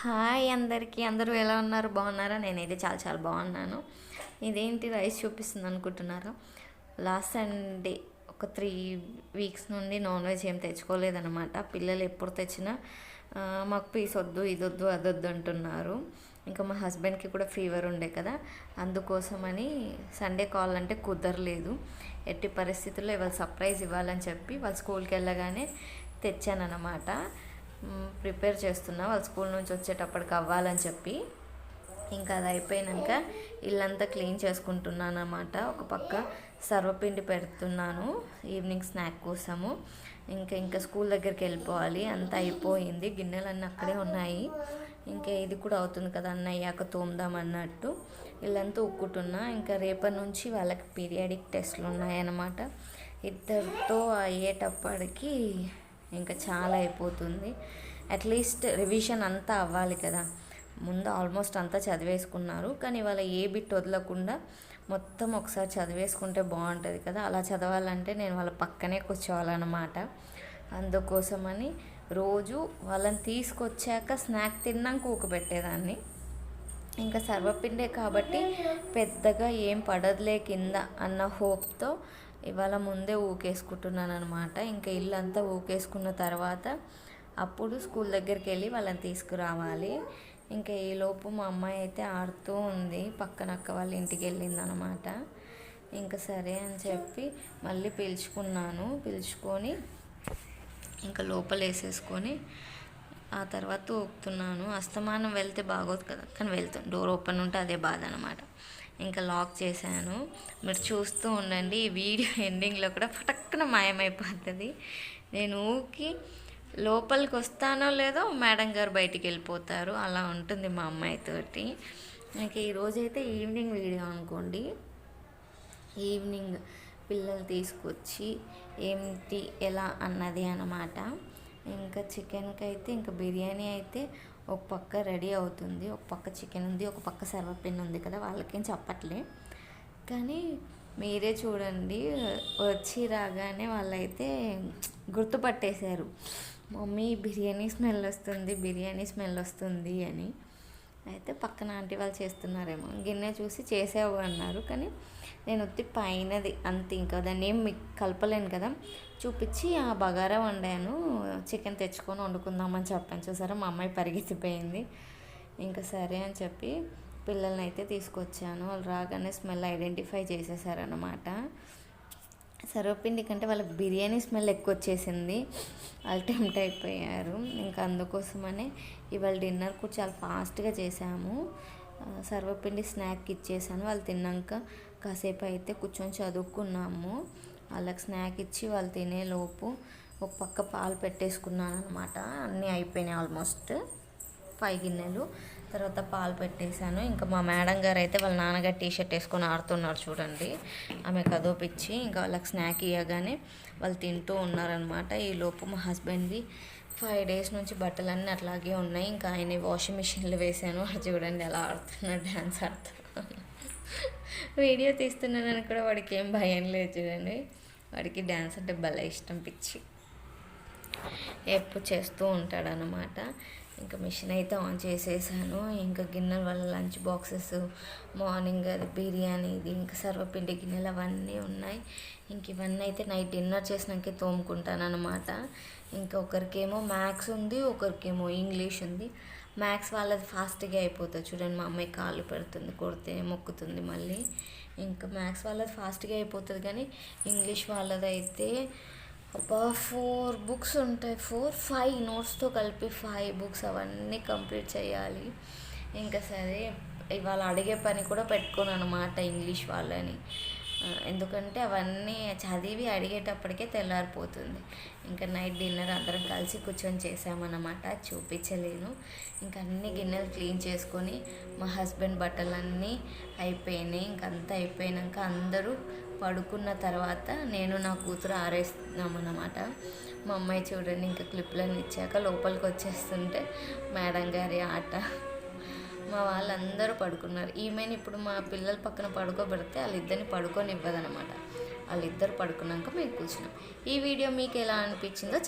Hi అందరికీ, అందరూ ఎలా ఉన్నారు? బాగున్నారా? నేనైతే చాలా చాలా బాగున్నాను. ఇదేంటి రైస్ చూపిస్తుంది అనుకుంటున్నారా? లాస్ట్ సండే ఒక 3 వీక్స్ నుండి నాన్ వెజ్ ఏం తెచ్చుకోలేదన్నమాట. పిల్లలు ఎప్పుడు తెచ్చినా మాకు పీస్ వద్దు, ఇది వద్దు, అది వద్దు అంటున్నారు. ఇంకా మా హస్బెండ్కి కూడా ఫీవర్ ఉండే కదా, అందుకోసమని సండే కాల్ అంటే కుదరలేదు. ఎట్టి పరిస్థితుల్లో ఇవాళ సర్ప్రైజ్ ఇవ్వాలని చెప్పి వాళ్ళ స్కూల్కి వెళ్ళగానే తెచ్చానన్నమాట. ప్రిపేర్ చేస్తున్నా వాళ్ళ స్కూల్ నుంచి వచ్చేటప్పటికి అవ్వాలని చెప్పి. ఇంకా అది అయిపోయాక ఇల్లంతా క్లీన్ చేసుకుంటున్నాను అన్నమాట. ఒక పక్క సర్వపిండి పెడుతున్నాను ఈవినింగ్ స్నాక్ కోసము. ఇంకా స్కూల్ దగ్గరికి వెళ్ళిపోవాలి, అంతా అయిపోయింది. గిన్నెలన్నీ అక్కడే ఉన్నాయి. ఇంకా ఇది కూడా అవుతుంది కదా, అన్న అయ్యాక తోముదాం అన్నట్టు ఇల్లంతా ఉక్కుంటున్నా. ఇంకా రేపటి నుంచి వాళ్ళకి పీరియాడిక్ టెస్ట్లు ఉన్నాయన్నమాట. ఇద్దరితో అయ్యేటప్పటికి ఇంకా చాలా అయిపోతుంది. అట్లీస్ట్ రివిజన్ అంతా అవ్వాలి కదా. ముందు ఆల్మోస్ట్ అంతా చదివేసుకున్నారు, కానీ వాళ్ళ ఏ బిట్ వదలకుండా మొత్తం ఒకసారి చదివేసుకుంటే బాగుంటుంది కదా. అలా చదవాలంటే నేను వాళ్ళ పక్కనే కూర్చోవాలన్నమాట. అందుకోసమని రోజు వాళ్ళని తీసుకొచ్చాక స్నాక్ తిన్నాక ఊకబెట్టేదాన్ని. ఇంకా సర్వపిండే కాబట్టి పెద్దగా ఏం పడదులే కింద అన్న హోప్తో ఇవాళ ముందే ఊకేసుకుంటున్నాను అనమాట. ఇంకా ఇల్లు అంతా ఊకేసుకున్న తర్వాత అప్పుడు స్కూల్ దగ్గరికి వెళ్ళి వాళ్ళని తీసుకురావాలి. ఇంకా ఈలోపు మా అమ్మాయి అయితే ఆడుతూ ఉంది, పక్కన అక్క వాళ్ళ ఇంటికి వెళ్ళిందనమాట. ఇంకా సరే అని చెప్పి మళ్ళీ పిలుచుకొని ఇంకా లోపల వేసేసుకొని ఆ తర్వాత ఊపుతున్నాను. అస్తమానం వెళ్తే బాగోదు కదా, కానీ వెళ్తాను. డోర్ ఓపెన్ ఉంటే అదే బాధ అనమాట. ఇంకా లాక్ చేశాను. మీరు చూస్తూ ఉండండి. ఈ వీడియో ఎండింగ్లో కూడా పటక్కున మాయమైపోతుంది. నేను ఊకి లోపలికి వస్తానో లేదో మేడం గారు బయటికి వెళ్ళిపోతారు. అలా ఉంటుంది మా అమ్మాయితోటి. ఇంకా ఈరోజైతే ఈవినింగ్ వీడియో అనుకోండి. ఈవినింగ్ పిల్లలు తీసుకొచ్చి ఏంటి ఎలా అన్నది అన్నమాట. ఇంకా చికెన్కి అయితే ఇంకా బిర్యానీ అయితే ఒక పక్క రెడీ అవుతుంది, ఒక పక్క చికెన్ ఉంది, ఒక పక్క సర్వపిండి ఉంది కదా. వాళ్ళకేం చెప్పట్లే, కానీ మీరే చూడండి. వచ్చి రాగానే వాళ్ళైతే గుర్తుపట్టేశారు, మమ్మీ బిర్యానీ స్మెల్ వస్తుంది అని. అయితే పక్కన ఆంటీ వాళ్ళు చేస్తున్నారేమో, గిన్నె చూసి చేసావు అన్నారు. కానీ నేను వచ్చి పైనది అంతే, ఇంకా దాన్ని ఏం కలపలేను కదా, చూపించి ఆ బగారా వండాను, చికెన్ తెచ్చుకొని వండుకుందామని చెప్పాను. చూసారా, మా అమ్మాయి పరిగెత్తిపోయింది. ఇంకా సరే అని చెప్పి పిల్లల్ని అయితే తీసుకొచ్చాను. వాళ్ళు రాగానే స్మెల్ ఐడెంటిఫై చేసేసారనమాట. సర్వపిండి కంటే వాళ్ళకి బిర్యానీ స్మెల్ ఎక్కువ వచ్చేసింది. వాళ్ళు టెంప్ట్ అయిపోయారు. ఇంకా అందుకోసమనే ఇవాళ డిన్నర్ కూడా చాలా ఫాస్ట్గా చేసాము. సర్వపిండి స్నాక్ ఇచ్చేసాను. వాళ్ళు తిన్నాక కాసేపు అయితే కూర్చొని చదువుకున్నాము. వాళ్ళకి స్నాక్ ఇచ్చి వాళ్ళు తినేలోపు ఒక పక్క పాలు పెట్టేసుకున్నాను అనమాట. అన్నీ అయిపోయినాయి, ఆల్మోస్ట్ 5 గిన్నెలు. తర్వాత పాలు పెట్టేశాను. ఇంకా మా మేడం గారు అయితే వాళ్ళ నాన్నగారు టీషర్ట్ వేసుకొని ఆడుతున్నారు చూడండి. ఆమె కదోపిచ్చి ఇంకా వాళ్ళకి స్నాక్ ఇవ్వగానే వాళ్ళు తింటూ ఉన్నారనమాట. ఈలోపు మా హస్బెండ్ది 5 డేస్ నుంచి బట్టలన్నీ అట్లాగే ఉన్నాయి. ఇంకా ఆయన వాషింగ్ మిషన్లో వేసాను. అది చూడండి ఎలా ఆడుతున్నాడు, డ్యాన్స్ ఆడుతున్నాను. వీడియో తీస్తున్నానని కూడా వాడికి ఏం భయం లేదు చూడండి. వాడికి డ్యాన్స్ అంటే భలే ఇష్టం, పిచ్చి ఎప్పుడు చేస్తూ ఉంటాడనమాట. ఇంకా మిషన్ అయితే ఆన్ చేసేసాను. ఇంకా గిన్నెల వల్ల లంచ్ బాక్సెస్, మార్నింగ్ అది బిర్యానీది, ఇంకా సర్వపిండి గిన్నెలు అవన్నీ ఉన్నాయి. ఇంక ఇవన్నీ అయితే నైట్ డిన్నర్ చేసినాకే తోముకుంటాను అనమాట. ఇంకా ఒకరికేమో మ్యాథ్స్ ఉంది, ఒకరికేమో ఇంగ్లీష్ ఉంది. మ్యాథ్స్ వాళ్ళది ఫాస్ట్గా అయిపోతుంది చూడండి. మా అమ్మాయి కాళ్ళు పెడుతుంది, కొడితే మొక్కుతుంది మళ్ళీ. ఇంకా మ్యాథ్స్ వాళ్ళది ఫాస్ట్గా అయిపోతుంది, కానీ ఇంగ్లీష్ వాళ్ళది అయితే 4 బుక్స్ ఉంటాయి. 5 నోట్స్తో కలిపి 5 బుక్స్, అవన్నీ కంప్లీట్ చేయాలి. ఇంకా సరే ఇవాళ అడిగే పని కూడా పెట్టుకోను అనమాట ఇంగ్లీష్ వాళ్ళని. ఎందుకంటే అవన్నీ చదివి అడిగేటప్పటికే తెల్లారిపోతుంది. ఇంకా నైట్ డిన్నర్ అందరం కలిసి కూర్చొని చేసామన్నమాట. చూపించలేను. ఇంకా అన్ని గిన్నెలు క్లీన్ చేసుకొని మా హస్బెండ్ బట్టలన్నీ అయిపోయినాయి. ఇంకంతా అయిపోయాక అందరూ పడుకున్న తర్వాత నేను నా కూతురు ఆరేస్తున్నామన్నమాట. మా అమ్మాయి చూడండి, ఇంకా క్లిప్లను ఇచ్చాక లోపలికి వచ్చేస్తుంటే మేడం గారి ఆట. మా వాళ్ళందరూ పడుకున్నారు. ఈమెను ఇప్పుడు మా పిల్లల పక్కన పడుకోబెడితే వాళ్ళిద్దరిని పడుకొని ఇవ్వదనమాట. వాళ్ళిద్దరు పడుకున్నాక మేము కూర్చున్నాం. ఈ వీడియో మీకు ఎలా అనిపించిందో